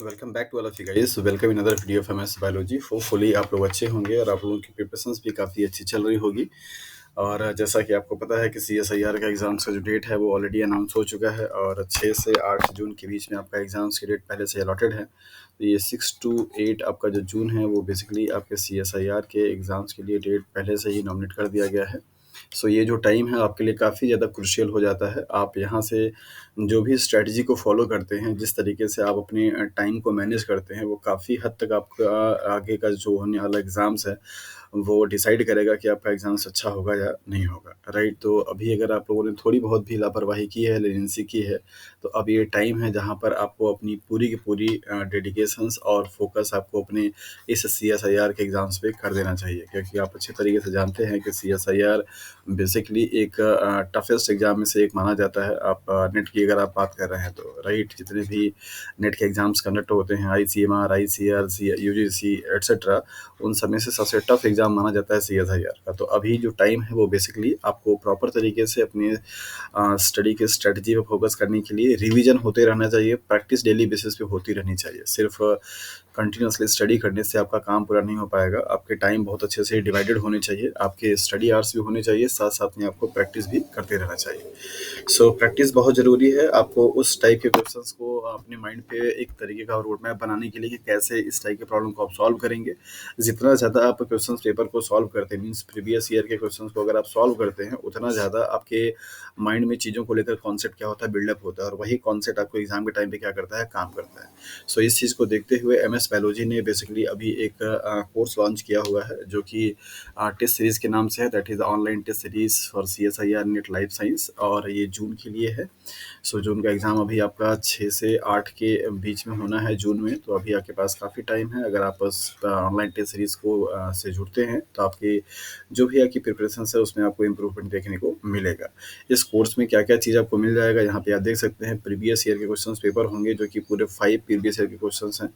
Welcome back to all of you guys. Welcome in other video of MS biology. Hopefully आप लोग अच्छे होंगे और आप लोगों की प्रिपरेशंस भी काफ़ी अच्छी चल रही होगी। और जैसा कि आपको पता है कि सीएसआईआर का एग्ज़ाम्स का जो डेट है वो ऑलरेडी अनाउंस हो चुका है और 6 से 8 जून के बीच में आपका एग्ज़ाम्स की डेट पहले से अलॉटेड है। तो ये 6 टू 8 आपका जो जून है वो बेसिकली आपके सीएसआईआर के एग्ज़ाम्स के लिए डेट पहले से ही नॉमिनेट कर दिया गया है। सो ये जो टाइम है आपके लिए काफ़ी ज़्यादा क्रूशियल हो जाता है। आप यहाँ से जो भी स्ट्रैटेजी को फ़ॉलो करते हैं, जिस तरीके से आप अपने टाइम को मैनेज करते हैं, वो काफ़ी हद तक आपका आगे का जो होने वाला एग्ज़ाम्स है, वो डिसाइड करेगा कि आपका एग्ज़ाम्स अच्छा होगा या नहीं होगा, राइट? तो अभी अगर आप लोगों ने थोड़ी बहुत भी लापरवाही की है, लीनियंसी की है, तो अब ये टाइम है जहाँ पर आपको अपनी पूरी की पूरी डेडिकेशंस और फ़ोकस आपको अपने इस सीएसआईआर के एग्ज़ाम्स पे कर देना चाहिए, क्योंकि आप अच्छे तरीके से जानते हैं कि सीएसआईआर बेसिकली एक टफेस्ट एग्ज़ाम में से एक माना जाता है। आप नेट की अगर आप बात कर रहे हैं तो, राइट? जितने भी नेट के एग्ज़ाम्स कंडक्ट होते हैं, आईसीएमआर, आईसीआर, यूजीसी एटसेट्रा, उन सब में से सबसे टफ एग्ज़ाम माना जाता है सीएसआईआर का। तो अभी जो टाइम है वो बेसिकली आपको प्रॉपर तरीके से अपने स्टडी के स्ट्रेटजी पे फोकस करने के लिए रिवीजन होते रहना चाहिए, प्रैक्टिस डेली बेसिस पे होती रहनी चाहिए। सिर्फ कंटिन्यूअसली स्टडी करने से आपका काम पूरा नहीं हो पाएगा। आपके टाइम बहुत अच्छे से डिवाइडेड होने चाहिए, आपके स्टडी आवर्स भी होने चाहिए, साथ-साथ में आपको प्रैक्टिस भी करते रहना चाहिए। सो प्रैक्टिस बहुत ज़रूरी है। आपको उस टाइप के क्वेश्चंस को अपने माइंड पे एक तरीके का रोड मैप बनाने के लिए कि कैसे इस टाइप के प्रॉब्लम को आप सॉल्व करेंगे। जितना ज़्यादा आप क्वेश्चंस पेपर को सॉल्व करते हैं, मीन्स प्रीवियस ईयर के क्वेश्चंस को अगर आप सॉल्व करते हैं, उतना ज़्यादा आपके माइंड में चीज़ों को लेकर कॉन्सेप्ट क्या होता है, बिल्डअप होता है, और वही कॉन्सेप्ट आपको एग्जाम के टाइम पे क्या करता है, काम करता है। सो इस चीज़ को देखते हुए एमएस बायोलॉजी ने बेसिकली अभी एक कोर्स लॉन्च किया हुआ है, जो कि टेस्ट सीरीज़ के नाम से है, that is online test series for CSIR NET life science, और ये जून के लिए है। सो जून का एग्ज़ाम अभी आपका 6 से 8 के बीच में होना है जून में, तो अभी आपके पास काफ़ी टाइम है। अगर आप उस ऑनलाइन टेस्ट सीरीज़ को से जुड़ते हैं, तो आपकी जो भी आपकी प्रिपरेशंस है उसमें आपको इम्प्रूवमेंट देखने को मिलेगा। इस कोर्स में क्या-क्या चीज़ आपको मिल जाएगा, यहाँ पे आप देख सकते हैं। प्रीवियस ईयर के क्वेश्चंस पेपर होंगे, जो कि पूरे 5 प्रीवियस ईयर के क्वेश्चंस हैं।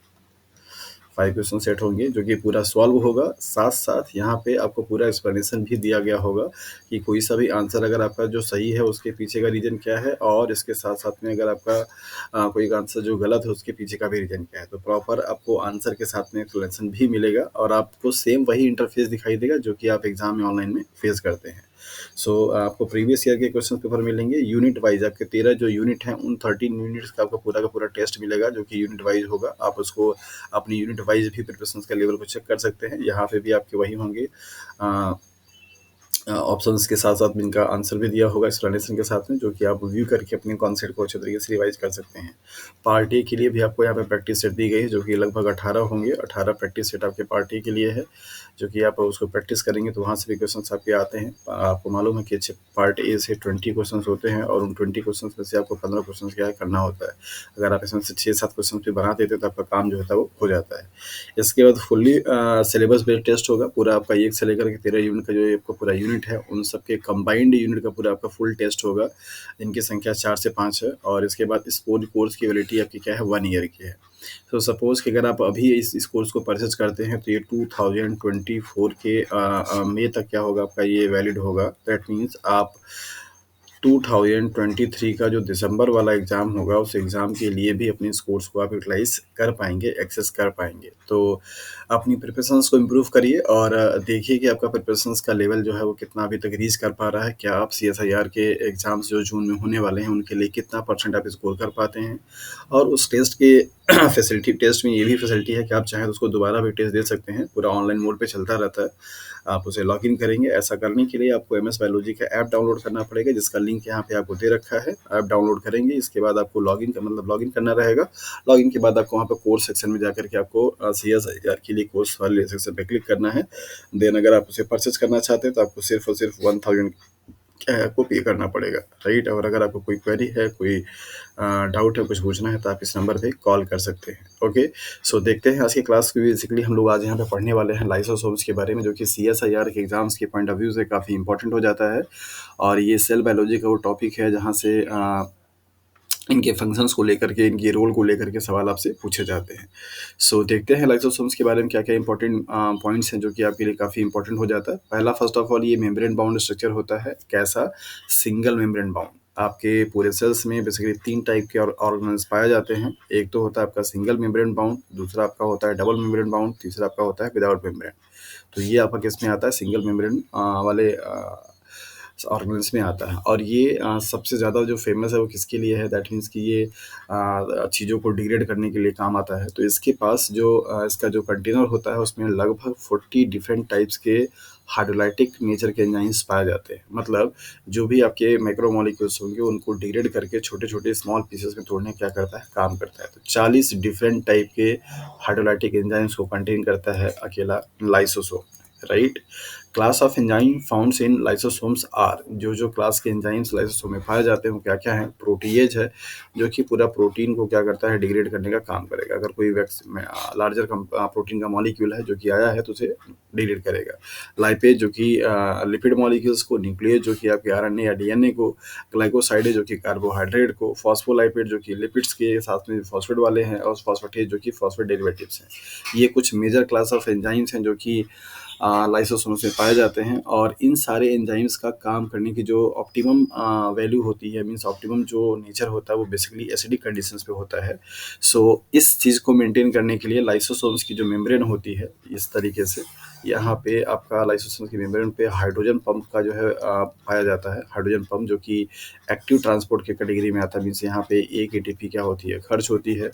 5 क्वेश्चन सेट होंगे जो कि पूरा सॉल्व होगा। साथ-साथ यहाँ पे आपको पूरा एक्सप्लेनेशन भी दिया गया होगा कि कोई सा भी आंसर अगर आपका जो सही है उसके पीछे का रीज़न क्या है, और इसके साथ-साथ में अगर आपका कोई आंसर जो गलत है उसके पीछे का भी रीज़न क्या है। तो प्रॉपर आपको आंसर के साथ में एक्सप्लेनेशन भी मिलेगा, और आपको सेम वही इंटरफ़ेस दिखाई देगा जो कि आप एग्ज़ाम में ऑनलाइन में फेस करते हैं। सो आपको प्रीवियस ईयर के क्वेश्चन पेपर मिलेंगे यूनिट वाइज। आपके 13 जो यूनिट हैं, उन 13 यूनिट्स का पूरा टेस्ट मिलेगा, जो कि यूनिट वाइज होगा। आप उसको अपनी यूनिट वाइज भी प्रिपरेशन का लेवल को चेक कर सकते हैं। यहाँ पे भी आपके वही होंगे ऑप्शंस के साथ साथ इनका आंसर भी दिया होगा एक्सप्लेनेशन के साथ में, जो कि आप व्यू करके अपने कॉन्सेप्ट को अच्छे तरीके से रिवाइज कर सकते हैं। पार्ट ए के लिए भी आपको यहाँ पे प्रैक्टिस सेट दी गई है, जो कि लगभग 18 होंगे। 18 प्रैक्टिस सेट आपके पार्ट ए के लिए है, जो कि आप उसको प्रैक्टिस करेंगे तो वहाँ से भी क्वेश्चन आपके आते हैं। आपको मालूम है कि अच्छे पार्ट ए से 20 क्वेश्चन होते हैं, और उन 20 क्वेश्चन में से आपको 15 क्वेश्चन क्या है करना होता है। अगर आप इसमें से 6-7 क्वेश्चन भी बना देते तो आपका काम जो होता है वो हो जाता है। इसके बाद फुल्ली सिलेबस बेस्ड टेस्ट होगा। पूरा आपका 1 से लेकर के 13 यूनिट का जो आपका पूरा यूनिट है, उन सबके कंबाइंड यूनिट का पूरा आपका फुल टेस्ट होगा, जिनकी संख्या 4 से 5 है। और इसके बाद इस पूरी कोर्स की वैलिडिटी आपकी क्या है, 1 ईयर की है। तो सपोज़ कि अगर आप अभी इस कोर्स को परचेज़ करते हैं, तो ये 2024 के मई तक क्या होगा, आपका ये वैलिड होगा। दैट मीन्स आप 2023 का जो दिसंबर वाला एग्ज़ाम होगा, उस एग्ज़ाम के लिए भी अपने इस कोर्स को आप यूटिलाइज़ कर पाएँगे, एक्सेस कर पाएँगे। तो अपनी प्रिपरेशंस को इम्प्रूव करिए, और देखिए कि आपका प्रिपरेशंस का लेवल जो है वो कितना अभी तक रीच कर पा रहा है। क्या आप सीएसआईआर के एग्ज़ाम्स जो जून में होने वाले हैं, उनके लिए कितना परसेंट आप स्कोर कर पाते हैं। और उस टेस्ट के फैसिलिटी, टेस्ट में ये भी फैसिलिटी है कि आप चाहें तो उसको दोबारा भी टेस्ट दे सकते हैं। पूरा ऑनलाइन मोड पे चलता रहता है। आप उसे लॉगिन करेंगे। ऐसा करने के लिए आपको एमएस बायोलॉजी का ऐप डाउनलोड करना पड़ेगा, जिसका लिंक यहाँ पे आपको दे रखा है। ऐप डाउनलोड करेंगे, इसके बाद आपको लॉगिन करना रहेगा। लॉगिन के बाद आपको वहाँ पे कोर्स सेक्शन में जाकर के आपको सीएसआईआर के लिए कोर्स वाले सेक्शन पे क्लिक करना है। देन अगर आप उसे परचेज करना चाहते हैं तो आपको सिर्फ और सिर्फ 1000 क्या है, आपको पे करना पड़ेगा, राइट? और अगर आपको कोई क्वेरी है, कोई डाउट है, कुछ पूछना है, तो आप इस नंबर पे कॉल कर सकते हैं। ओके, सो देखते हैं आज की क्लास में। बेसिकली हम लोग आज यहाँ पे पढ़ने वाले हैं लाइसोसोम्स के बारे में, जो कि सीएसआईआर के एग्जाम्स के पॉइंट ऑफ व्यू से काफ़ी इंपॉर्टेंट हो जाता है। और ये सेल बायोलॉजी का वो टॉपिक है जहाँ से इनके फंक्शंस को लेकर के, इनके रोल को लेकर के सवाल आपसे पूछे जाते हैं। सो देखते हैं लाइसोसोम्स के बारे में क्या क्या इंपॉर्टेंट पॉइंट्स हैं जो कि आपके लिए काफ़ी इंपॉर्टेंट हो जाता है। पहला, फर्स्ट ऑफ ऑल, ये मेम्ब्रेन बाउंड स्ट्रक्चर होता है। कैसा? Single membrane bound. आपके पूरे सेल्स में बेसिकली 3 टाइप के ऑर्गेनेल्स पाए जाते हैं। एक तो होता है आपका सिंगल मेम्ब्रेन बाउंड, दूसरा आपका होता है डबल मेम्ब्रेन बाउंड, तीसरा आपका होता है विदाउट मेम्ब्रेन। तो ये आपका किस में आता है? सिंगल मेम्ब्रेन वाले ऑर्गेनेल्स में आता है। और ये सबसे ज़्यादा जो फेमस है वो किसके लिए है? दैट मीन्स कि ये चीज़ों को डिग्रेड करने के लिए काम आता है। तो इसके पास जो इसका जो कंटेनर होता है उसमें लगभग 40 डिफरेंट टाइप्स के हाइड्रोलाइटिक नेचर के एंजाइम्स पाए जाते हैं। मतलब जो भी आपके मैक्रोमोलेक्यूल्स होंगे उनको डिग्रेड करके छोटे-छोटे स्मॉल पीसेस में तोड़ने क्या करता है? काम करता है। तो 40 डिफरेंट टाइप के हाइड्रोलाइटिक एंजाइम्स को कंटेन करता है अकेला lysosome, right? Class of enzyme founds in lysosomes are, जो क्लास के एंजाइम्स लाइसोसोम में पाए जाते हैं वो क्या-क्या हैं? प्रोटीएज है, जो कि पूरा प्रोटीन को क्या करता है? डिग्रेड करने का काम करेगा। अगर कोई लार्जर प्रोटीन का मॉलिक्यूल है जो कि आया है तो उसे डिग्रेड करेगा। लाइपेज जो कि लिपिड मॉलिक्यूल्स को, न्यूक्लियस जो कि आपके आरएनए या डीएनए को, ग्लाइकोसाइड जो कि कार्बोहाइड्रेट को, फॉस्फोलाइपिड जो कि लिपिड्स के साथ में फॉस्फेट वाले हैं, और फॉस्फेटेज जो कि फॉस्फेट डेरिवेटिव्स हैं। ये कुछ मेजर क्लास ऑफ एंजाइम्स हैं जो कि लाइसोसोम्स में पाए जाते हैं। और इन सारे एंजाइम्स का काम करने की जो ऑप्टिमम वैल्यू होती है, मींस ऑप्टिमम जो नेचर होता है वो बेसिकली एसिडिक कंडीशंस पे होता है। सो इस चीज़ को मेंटेन करने के लिए लाइसोसोम्स की जो मेम्ब्रेन होती है इस तरीके से, यहाँ पे आपका लाइसोसोम्स की मेम्ब्रेन पे हाइड्रोजन पंप का जो है पाया जाता है। हाइड्रोजन पंप जो कि एक्टिव ट्रांसपोर्ट के कैटेगरी में आता है, मीन्स यहाँ पे एक एटीपी क्या होती है? खर्च होती है।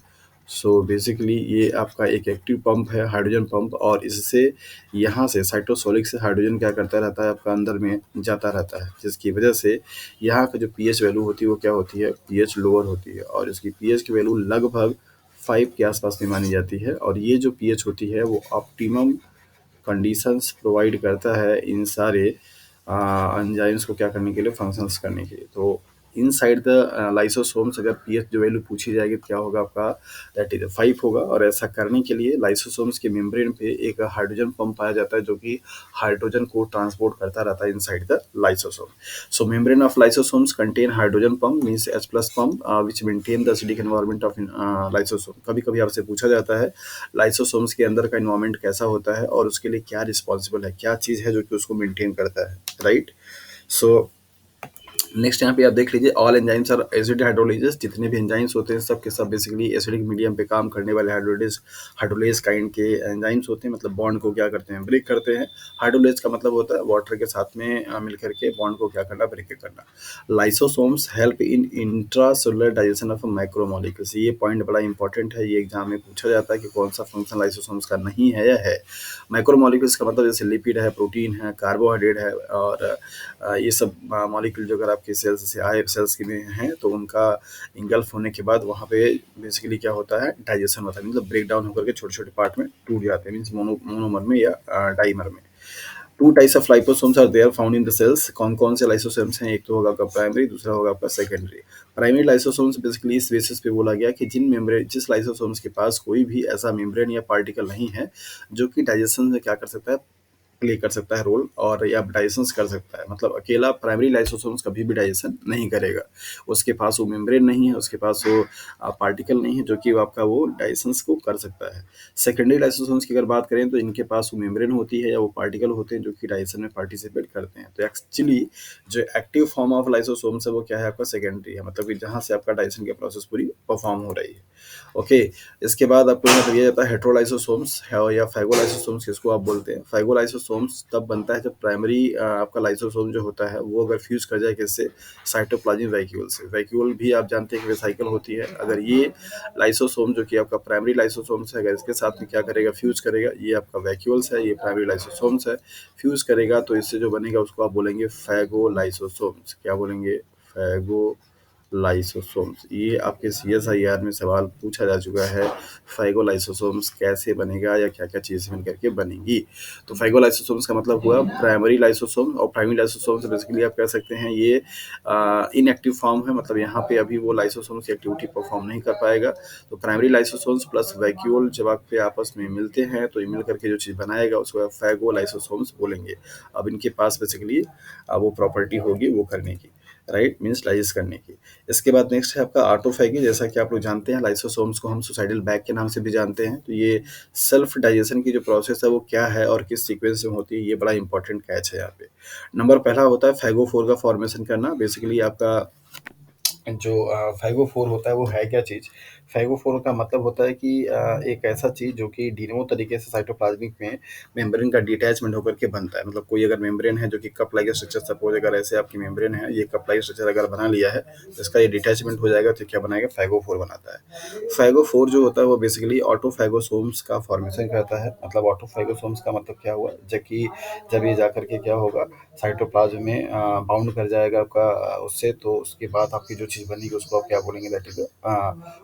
सो बेसिकली ये आपका एक एक्टिव पंप है, हाइड्रोजन पंप, और इससे यहाँ से साइटोसोलिक से हाइड्रोजन क्या करता रहता है? आपका अंदर में जाता रहता है, जिसकी वजह से यहाँ का जो पीएच वैल्यू होती है वो क्या होती है? पीएच लोअर होती है, और इसकी पीएच की वैल्यू लगभग 5 के आसपास में मानी जाती है। और ये जो पीएच होती है वो ऑप्टिमम कंडीशंस प्रोवाइड करता है इन सारे एंजाइम्स को क्या करने के लिए? फंक्शंस करने के लिए। तो इनसाइड द लाइसोसोम्स अगर पीएच जो वैल्यू पूछी जाएगी तो क्या होगा आपका? दैट इज 5 होगा। और ऐसा करने के लिए लाइसोसोम्स के मेम्ब्रेन पे एक हाइड्रोजन पंप पाया जाता है जो कि हाइड्रोजन को ट्रांसपोर्ट करता रहता है inside the lysosome. So membrane of lysosomes contain hydrogen pump means H plus pump which maintain the acidic environment of lysosome। कभी कभी आपसे पूछा जाता है लाइसोसोम्स के अंदर का इन्वायरमेंट कैसा होता है और उसके लिए क्या रिस्पॉन्सिबल है, क्या चीज़ है जो कि उसको मेंटेन करता है, राइट? सो नेक्स्ट यहाँ पे आप देख लीजिए, ऑल एंजाइम्स आर एसिड हाइड्रोलाइजेस। जितने भी एंजाइम्स होते हैं सब के सब बेसिकली एसिडिक मीडियम पे काम करने वाले हाइड्रोलेज काइंड के एंजाइम्स होते हैं। मतलब बॉन्ड को क्या करते हैं? ब्रेक करते हैं। हाइड्रोलेज का मतलब होता है वाटर के साथ में मिलकर के बॉन्ड को क्या करना? ब्रेक करना। Lysosomes help in intracellular digestion of micromolecules. ये पॉइंट बड़ा इंपॉर्टेंट है, ये एग्जाम में पूछा जाता है कि कौन सा फंक्शन लाइसोसोम्स का नहीं है या है। माइक्रोमोलिक्यूल्स का मतलब जैसे लिपिड है, प्रोटीन है, कार्बोहाइड्रेट है, और ये सब मॉलिक्यूल जो अगर आपके सेल्स से आए सेल्स के में हैं तो उनका इंगल्फ होने के बाद वहाँ पे बेसिकली क्या होता है? डाइजेशन होता है, मतलब ब्रेक डाउन होकर के छोटे छोटे पार्ट में टूट जाते हैं, मीन्स मोनोमर में या डाइमर में। Two types of liposomes are there found in the cells. कौन कौन से लाइसोसोम्स हैं? एक तो होगा आपका प्राइमरी, दूसरा होगा आपका सेकेंडरी। प्राइमरी लाइसोसोम्स बेसिकली इस बेसिस पे बोला गया कि जिस लाइसोसोम्स के पास कोई भी ऐसा मेम्ब्रेन या पार्टिकल नहीं है जो कि डाइजेशन में क्या कर सकता है? प्ले कर सकता है रोल, और या डाइजेशन कर सकता है। मतलब अकेला प्राइमरी लाइसोसोम्स कभी भी डाइजेशन नहीं करेगा। उसके पास वो मेम्ब्रेन नहीं है, उसके पास वो पार्टिकल नहीं है जो कि आपका वो डाइजेशन को कर सकता है। सेकेंडरी लाइसोसोम्स की अगर बात करें तो इनके पास वो मेम्ब्रेन होती है या वो पार्टिकल होते हैं जो कि डाइजेशन में पार्टिसिपेट करते हैं। तो एक्चुअली जो एक्टिव फॉर्म ऑफ लाइसोसोम्स है वो क्या है? आपका सेकेंडरी है, मतलब कि जहाँ से आपका डाइजेशन की प्रोसेस पूरी परफॉर्म हो रही है। ओके, इसके बाद आपको यहाँ पर दिया जाता है हेटेरोलाइसोसोम्स है या फैगोलाइसोसोम्स जिसको आप बोलते हैं। फैगोलाइसोसोम्स तब बनता है जब प्राइमरी आपका लाइसोसोम जो होता है वो अगर फ्यूज कर जाए किससे? साइटोप्लाज्मिक वैक्यूल से। वैक्यूल भी आप जानते हैं कि वेसाइकल होती है। अगर ये लाइसोसोम जो कि आपका प्राइमरी लाइसोसोम्स है अगर इसके साथ में क्या करेगा? फ्यूज करेगा। ये आपका वैक्यूल्स है, ये प्राइमरी लाइसोसोम्स है। फ्यूज करेगा तो इससे जो बनेगा उसको आप बोलेंगे फैगोलाइसोसोम्स। क्या बोलेंगे? फैगो लाइसोसोम्स। ये आपके सीएसआईआर में सवाल पूछा जा चुका है, फाइगोलाइसोसोम्स कैसे बनेगा या क्या क्या चीज़ मिलकर के बनेगी। तो फाइगोलाइसोसोम्स का मतलब हुआ प्राइमरी लाइसोसोम, और प्राइमरी लाइसोसोम्स बेसिकली आप कह सकते हैं ये इनएक्टिव फॉर्म है, मतलब यहाँ पे अभी वो लाइसोसोम्स की एक्टिविटी परफॉर्म नहीं कर पाएगा। तो प्राइमरी लाइसोसोम्स प्लस वैक्यूल जब आपके आपस में मिलते हैं तो ये मिल करके जो चीज़ बनाएगा उसको फैगोलाइसोसोम्स बोलेंगे। अब इनके पास बेसिकली वो प्रॉपर्टी होगी वो करने की। राइट, मीन्स डाइजेस्ट करने की। इसके बाद नेक्स्ट है आपका ऑटोफैगी। जैसा कि आप लोग जानते हैं लाइसोसोम्स को हम सुसाइडल बैग के नाम से भी जानते हैं। तो ये सेल्फ डाइजेशन की जो प्रोसेस है वो क्या है और किस सीक्वेंस में होती है, ये बड़ा इंपॉर्टेंट कैच है यहाँ पे। नंबर पहला होता है फैगोफोर का फॉर्मेशन करना। बेसिकली आपका जो फ़ैगोफ़ोर होता है वो है क्या चीज़? फ़ैगोफ़ोर का मतलब होता है कि एक ऐसा चीज़ जो कि डिनोमो तरीके से साइटोप्लाज़्मिक में मेम्ब्रेन का डिटैचमेंट होकर के बनता है। मतलब कोई अगर मेम्ब्रेन है जो कि कप लाइक स्ट्रक्चर, सपोज़ अगर ऐसे आपकी मेम्ब्रेन है, ये कप लाइक स्ट्रक्चर अगर बना लिया है, तो इसका ये डिटैचमेंट हो जाएगा तो क्या बनाएगा? फ़ैगोफ़ोर बनाता है। फ़ैगोफ़ोर जो होता है वो बेसिकली ऑटोफ़ैगोसोम्स का फ़ॉर्मेशन करता है। मतलब ऑटोफ़ैगोसोम्स का मतलब क्या हुआ? जब ये जाकर के क्या होगा, साइटोप्लाज्म में बाउंड कर जाएगा आपका उससे, तो उसके बाद आपकी जो चीज़ बनेगी उसको आप क्या बोलेंगे? दैट इज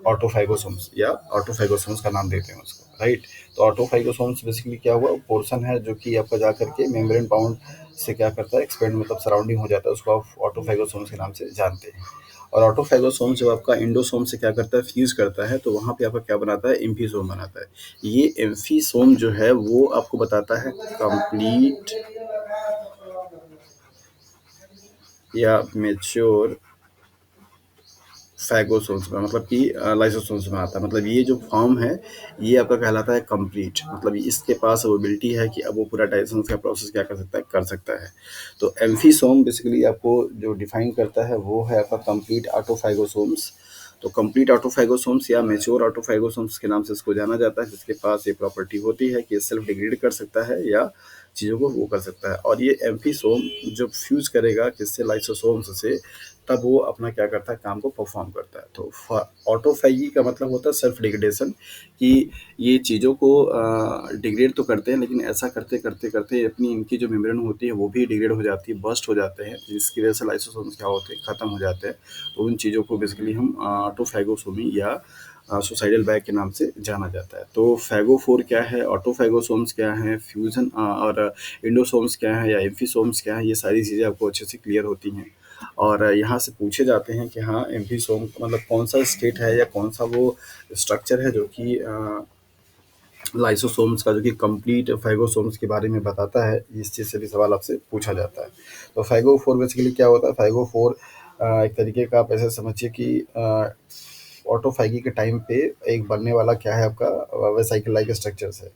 ऑटोफाइगोसोम्स, या ऑटोफाइगोसोम्स का नाम देते हैं उसको, राइट। तो ऑटोफाइगोसोम्स बेसिकली क्या हुआ, पोर्शन है जो कि आपका जा करके मेम्ब्रेन बाउंड से क्या करता है, एक्सपेंड मतलब सराउंडिंग हो जाता है, उसको आप ऑटोफाइगोसोम्स के नाम से जानते हैं। और ऑटोफैगोसोम जब आपका इंडोसोम से क्या करता है, फ्यूज करता है, तो वहाँ पे आपका क्या बनाता है? एम्फीसोम बनाता है। ये एम्फीसोम जो है वो आपको बताता है कंप्लीट या मेच्योर फैगोसोम्स में, मतलब कि लाइसोसोम्स में आता है। मतलब ये जो फॉर्म है ये आपका कहलाता है कंप्लीट। मतलब इसके पास एबिलिटी है कि अब वो पूरा डाइजेशन का प्रोसेस क्या कर सकता है, कर सकता है। तो एम्फीसोम बेसिकली आपको जो डिफाइन करता है वो है आपका कंप्लीट ऑटोफैगोसोम्स। तो कंप्लीट ऑटोफैगोसोम्स या मेच्योर ऑटोफैगोसोम्स के नाम से इसको जाना जाता है, जिसके पास ये प्रॉपर्टी होती है कि ये सेल्फ डिग्रेड कर सकता है या चीज़ों को वो कर सकता है। और ये एम्फीसोम जब फ्यूज करेगा किससे, लाइसोसोम्स से, तब वो अपना क्या करता है, काम को परफॉर्म करता है। तो ऑटोफैगी का मतलब होता है सेल्फ डिग्रेडेशन, कि ये चीज़ों को डिग्रेड तो करते हैं, लेकिन ऐसा करते करते करते अपनी इनकी जो मेम्ब्रेन होती है वो भी डिग्रेड हो जाती है, बर्स्ट हो जाते हैं, जिसकी वजह से लाइसोसोम्स क्या होते हैं, खत्म हो जाते हैं। तो उन चीज़ों को बेसिकली हम ऑटोफैगोसोमी या सुसाइडल बैग के नाम से जाना जाता है। तो फैगोफोर क्या है, ऑटोफैगोसोम्स क्या है, फ्यूजन और इंडोसोम्स क्या है या एम्फीसोम्स क्या है, ये सारी चीज़ें आपको अच्छे से क्लियर होती हैं। और यहाँ से पूछे जाते हैं कि हाँ, एम्फीसोम मतलब कौन सा स्टेट है या कौन सा वो स्ट्रक्चर है जो कि लाइसोसोम्स का, जो कि कंप्लीट फैगोसोम्स के बारे में बताता है। इस चीज़ से भी सवाल आपसे पूछा जाता है। तो फैगोफोर बेसिकली क्या होता है? फैगोफोर एक तरीके का आप ऐसे समझिए कि ऑटोफैगी के टाइम पे एक बनने वाला क्या है आपका, वेसाइकिल लाइक स्ट्रक्चर्स है।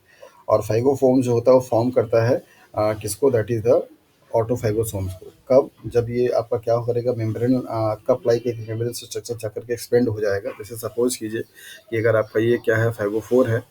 और फैगोफोम जो होता है वो फॉर्म करता है किसको, दैट इज द ऑटोफैगोसोम्स को। कब? जब ये आपका क्या करेगा, मेम्ब्रेन कप लाइक एक मेम्ब्रेन स्ट्रक्चर जाकर के एक्सपेंड हो जाएगा। जैसे सपोज कीजिए कि अगर आपका ये क्या है, फैगोफोर है,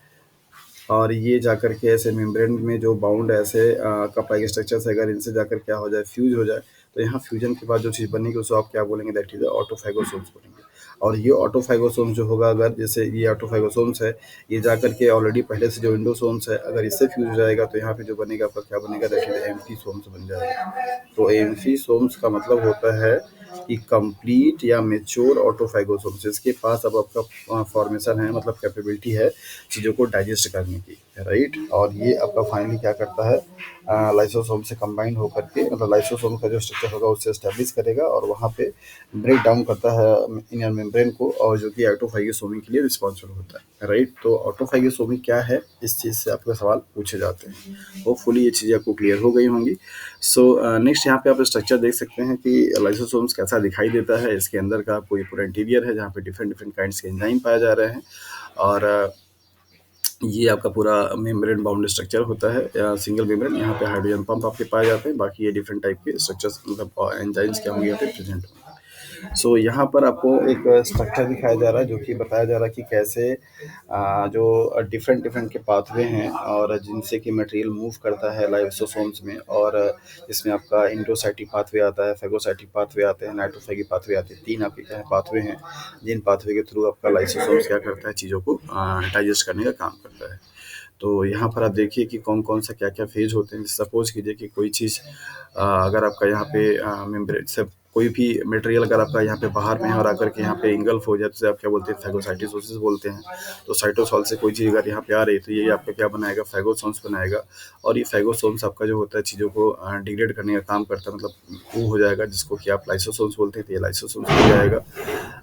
और ये जाकर के ऐसे मेम्ब्रेन में जो बाउंड ऐसे कप लाइक स्ट्रक्चर से अगर इनसे जाकर क्या हो जाए, फ्यूज हो जाए, तो यहाँ फ्यूजन के बाद जो चीज़ बनेगी उसको आप क्या बोलेंगे, दैट इज ऑटोफैगोसोम्स बोलेंगे। और ये ऑटोफैगोसोम्स जो होगा, अगर जैसे ये ऑटोफैगोसोम्स है, ये जाकर के ऑलरेडी पहले से जो इंडोसोम्स है, अगर इससे फ्यूज हो जाएगा, तो यहाँ पे जो बनेगा आपका क्या बनेगा, दैट इज एम्फीसोम्स बन जाएगा। तो एम्फीसोम्स का मतलब होता है कि कंप्लीट या मेच्योर ऑटोफैगोसोम्स, जिसके पास अब आपका फॉर्मेशन है, मतलब कैपेबिलिटी है चीज़ों को डाइजेस्ट करने की, राइट। और ये आपका फाइनली क्या करता है, लाइसोसोम से कंबाइन होकर के, मतलब लाइसोसोम का जो स्ट्रक्चर होगा उससे एस्टेब्लिश करेगा और वहाँ पे ब्रेक डाउन करता है इनर मेम्ब्रेन को, और जो कि ऑटोफैगोसोमी के लिए रिस्पॉन्सिबल होता है, राइट। तो ऑटोफैगोसोमी क्या है, इस चीज़ से आपके सवाल पूछे जाते हैं। होपफुली ये चीज़ें आपको क्लियर हो गई होंगी। सो नेक्स्ट यहाँ पे आप स्ट्रक्चर देख सकते हैं कि लाइसोसोम्स कैसा दिखाई देता है। इसके अंदर का कोई पूरा इंटीरियर है जहाँ पे डिफरेंट डिफरेंट काइंड्स के एंजाइम पाए जा रहे हैं। और ये आपका पूरा मेम्ब्रेन बाउंड स्ट्रक्चर होता है या सिंगल मेम्ब्रेन। यहाँ पे हाइड्रोजन पंप आपके पाए जाते हैं, बाकी ये डिफरेंट टाइप के स्ट्रक्चर्स, मतलब एंजाइम्स क्या होंगे यहाँ पे प्रेजेंट होंगे। सो यहाँ पर आपको एक स्ट्रक्चर दिखाया जा रहा है, जो कि बताया जा रहा है कि कैसे जो डिफरेंट डिफरेंट के पाथवे हैं और जिनसे कि मटेरियल मूव करता है लाइसोसोम्स में। और इसमें आपका इंडोसाइटिक पाथवे आता है, फेगोसाइटिक पाथवे आते हैं, नाइट्रोफेगिक पाथवे आते हैं। 3 आपके क्या है, पाथवे हैं, जिन पाथवे के थ्रू आपका लाइसोसोम्स क्या करता है, चीज़ों को डाइजेस्ट करने का काम करता है। तो यहाँ पर आप देखिए कि कौन कौन सा क्या क्या फेज होते हैं। सपोज कीजिए कि कोई चीज़ अगर आपका यहाँ पे मेम्ब्रेन से कोई भी मटेरियल अगर आपका यहाँ पे बाहर में है और आकर के यहाँ पे इंगल्फ हो जाए, तो आप क्या बोलते हैं, फैगोसाइटोसिस बोलते हैं। तो साइटोसॉल से कोई चीज़ अगर यहाँ पे आ रही है, तो ये आपका क्या बनाएगा, फैगोसोम्स बनाएगा। और ये फैगोसोम्स आपका जो होता है चीज़ों को डिग्रेड करने का काम करता है, मतलब वो हो जाएगा जिसको कि आप लाइसोसोम्स बोलते हैं, तो ये लाइसोसोम्स हो जाएगा।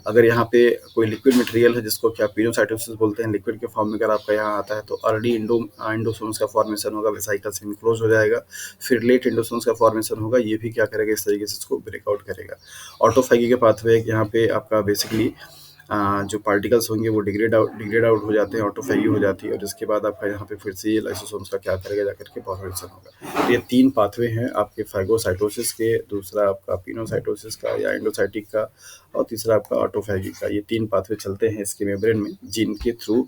अगर यहाँ पे कोई लिक्विड मटेरियल है जिसको कि आप पिनोसाइटोसिस बोलते हैं, लिक्विड के फॉर्म में अगर आपका यहाँ आता है, तो अर्ली इंडोसोम्स का फॉर्मेशन होगा, वेसाइकल से इनक्लोज हो जाएगा। फिर लेट इंडोसोम्स का फॉर्मेशन होगा, ये भी क्या करेगा, इस तरीके से इसको ब्रेकआउट करेगा। करेगा। ऑटोफैगी का पाथवे यहाँ पे आपका बेसिकली जो पार्टिकल्स होंगे वो डिग्रेड आउट हो जाते हैं, ऑटोफैगी हो जाती है, और इसके बाद आपका यहाँ पे फिर से ये लाइसोसोम्स का क्या करेगा जाकर के फॉस्फोरिलेशन होगा। तो ये 3 पाथवे हैं आपके फाइगोसाइटोसिस के, दूसरा आपका पिनोसाइटोसिस का या एंडोसाइटिक का, और तीसरा आपका ऑटोफैगी का। ये 3 पाथवे चलते हैं इसके मेम्ब्रेन में, जिनके थ्रू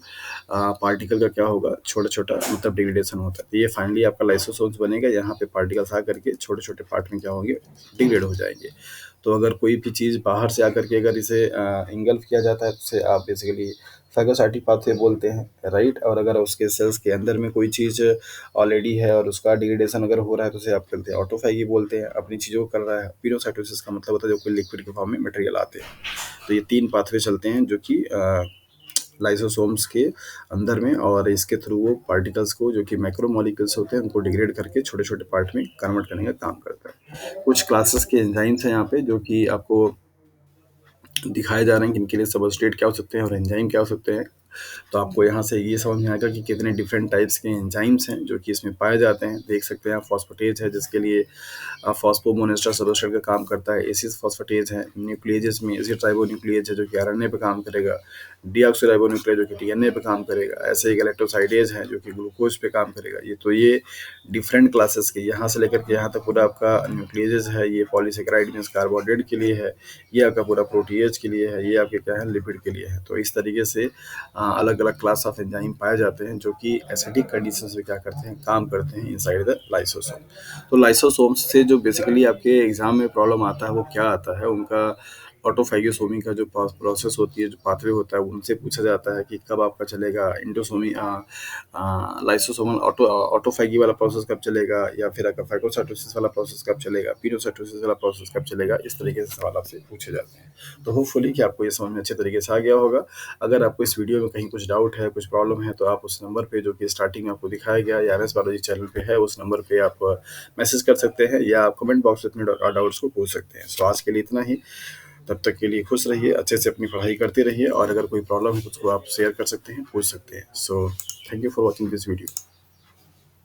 पार्टिकल का क्या होगा, छोटा-छोटा मतलब डिग्रेडेशन होता है। तो ये फाइनली आपका लाइसोसोम्स बनेगा, यहाँ पे पार्टिकल्स आकर के छोटे-छोटे पार्ट में क्या होंगे, डिग्रेड हो जाएँगे। तो अगर कोई भी चीज़ बाहर से आकर के अगर इसे इंगल्फ किया जाता है तो उसे आप बेसिकली फैगोसाइटिक पाथवे बोलते हैं, राइट। और अगर उसके सेल्स के अंदर में कोई चीज़ ऑलरेडी है और उसका डिग्रेडेशन अगर हो रहा है तो उसे आप कहते हैं ऑटोफैगी बोलते हैं, अपनी चीज़ों को कर रहा है। पिनोसाइटोसिस का मतलब होता है जब कोई लिक्विड के फॉर्म में मटेरियल आते हैं। तो ये 3 पाथवे चलते हैं जो कि लाइसोसोम्स के अंदर में, और इसके थ्रू वो पार्टिकल्स को जो कि मैक्रोमोलिक्यूल्स होते हैं उनको डिग्रेड करके छोटे-छोटे पार्ट में कन्वर्ट करने का काम करता है। कुछ क्लासेस के एंजाइम्स हैं यहाँ पे जो कि आपको दिखाए जा रहे हैं कि इनके लिए सबस्ट्रेट क्या हो सकते हैं और एंजाइम क्या हो सकते हैं। तो आपको यहाँ से ये समझ में आएगा कि कितने डिफरेंट टाइप्स के एंजाइम्स हैं जो कि इसमें पाए जाते हैं। देख सकते हैं आप, फॉस्फेटेज है जिसके लिए फॉस्फोमोनेस्टर सबस्ट्रेट का काम करता है, एसिस फॉस्फेटेज है, न्यूक्लिएजेस में एसिड राइबोन्यूक्लिएज है जो कि आरएनए पे काम करेगा, डीऑक्सीराइबोन्यूक्लिक जो कि डीएनए पे काम करेगा, ऐसे ही गैलेक्टोसाइडेज है जो कि ग्लूकोज पे काम करेगा। ये डिफरेंट क्लासेस के यहाँ से लेकर के यहाँ तक पूरा आपका न्यूक्लिएजेस है, ये पॉलीसेकेराइड मीन्स कार्बोहाइड्रेट के लिए है, ये आपका पूरा प्रोटीएज के लिए है, ये आपके क्या है लिपिड के लिए है। तो इस तरीके से अलग अलग क्लास ऑफ एंजाइम पाए जाते हैं जो कि एसिडिक कंडीशंस में क्या करते हैं, काम करते हैं इनसाइड द लाइसोसोम। तो लाइसोसोम्स से जो बेसिकली आपके एग्जाम में प्रॉब्लम आता है वो क्या आता है, उनका ऑटोफैगोसोमी का जो प्रोसेस होती है, जो पाथवे होता है, उनसे पूछा जाता है कि कब आपका चलेगा इंडोसोमी लाइसोसोमल ऑटोफैगी वाला प्रोसेस कब चलेगा, या फिर आपका फैगोसाइटोसिस वाला प्रोसेस कब चलेगा, पिनोसाइटोसिस वाला प्रोसेस कब चलेगा। इस तरीके से सवाल आपसे पूछे जाते हैं। तो होपफुली कि आपको ये समझ में अच्छे तरीके से आ गया होगा। अगर आपको इस वीडियो में कहीं कुछ डाउट है, कुछ प्रॉब्लम है, तो आप उस नंबर पे जो कि स्टार्टिंग में आपको दिखाया गया या एमएस बायोलॉजी चैनल पे है, उस नंबर पे आप मैसेज कर सकते हैं या आप कमेंट बॉक्स में अपने डाउट्स को पूछ सकते हैं। सो आज के लिए इतना ही। तब तक के लिए खुश रहिए, अच्छे से अपनी पढ़ाई करते रहिए, और अगर कोई प्रॉब्लम है तो उसको आप शेयर कर सकते हैं, पूछ सकते हैं। So thank you for watching this video.